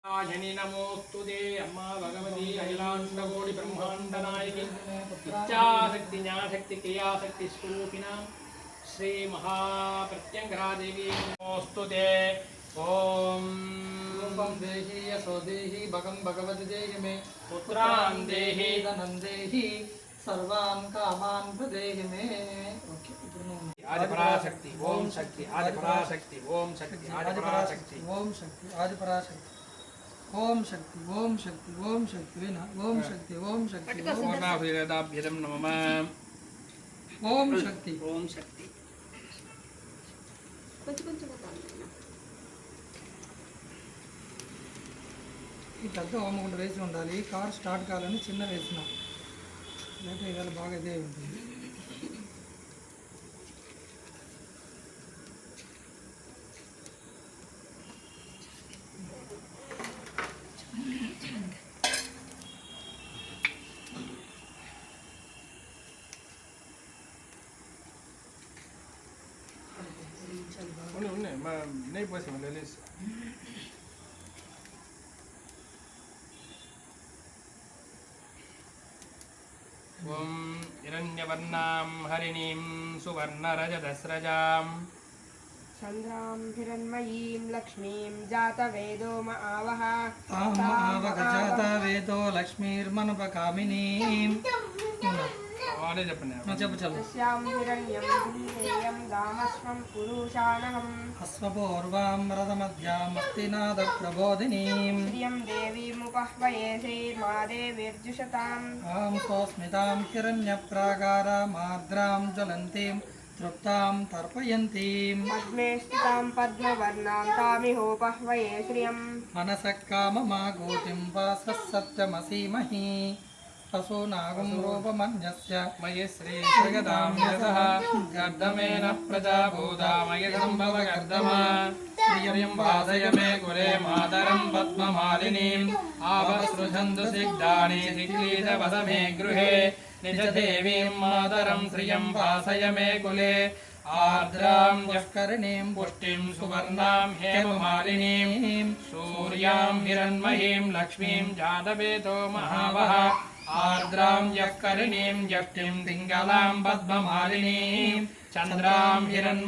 आयनि नमोस्तुते अम्मा भगवती अखिलाण्डकोटि ब्रह्माण्ड नायकी इच्छाशक्ति ज्ञानशक्ति क्रियाशक्ति स्वरूपिणा श्री महाप्रत्यंगरा देवी नमोस्तुते। ओम रूपं देहि यशो देहि भगं भगवति देहि मे पुत्रान् देहि धनं देहि सर्वान् कामान् प्रदेहि मे। आदिपराशक्ति ओम शक्ति आदिपराशक्ति ओम शक्ति आदिपराशक्ति ओम शक्ति आदिपराशक्ति ओम शक्ति ओम शक्ति ओम शक्ति विना ओम शक्ति ओम शक्ति पूर्णाभिरदाभ्यदं नमः। ओम शक्ति ओम शक्ति ఈ పెద్ద హోమగుండ వేసి ఉండాలి. కార్ స్టార్ట్ కావాలని చిన్న వేసిన లేకపోతే ఇవాళ బాగా ఇదే ఉంటుంది. ఉన్నాయి మా నెయ్యి పోసి లేసి ఓం హిరణ్యవర్ణాం హరిణీం సువర్ణరజతస్రజాం चंद्रां हिरण्मयीं लक्ष्मीं जातवेदो म आवह जातवेदो लक्ष्मीर्मनुपकामिनीं వాడే చెప్పండి చెప్పు చెప్పు. तस्यां हिरण्यं भिन्नेयं गामस्वं पुरुषानहम् अश्वपूर्वां रथमध्यामस्तिनादप्रबोधिनीं श्रियं देवीमुपह्वये श्रीर्मादेवीर्जुषताम् आं स्वस्मितां हिरण्यप्राकारामार्द्रां ज्वलन्तीं तृप्तां तर्पयन्तीं पद्मे स्थितां पद्मवर्णां तामिहोपह्वये श्रियम् मनसः काममागोतिं वासः सत्यमसीमहि पशूनागं रूपमन्यस्य मयि श्री जगदां यतः गर्दमेन प्रजाभूतामय सम्भव गर्दमा श्रियं वासय मे कुले मातरं पद्ममालिनीम् आवसृजन्तु सिग्धानि सिक्लीतवस मे गृहे निजदेवीं मातरं श्रियं वासय मे कुले आर्द्रां यःकर्णीं पुष्टिं सुवर्णां हेममालिनीं सूर्यां हिरण्मयीं लक्ष्मीं जातवेदो महावः आर्द्रां यःकर्णीं यष्टिं पिङ्गलां पद्ममालिनीं चन्द्रां हिरण्मयीं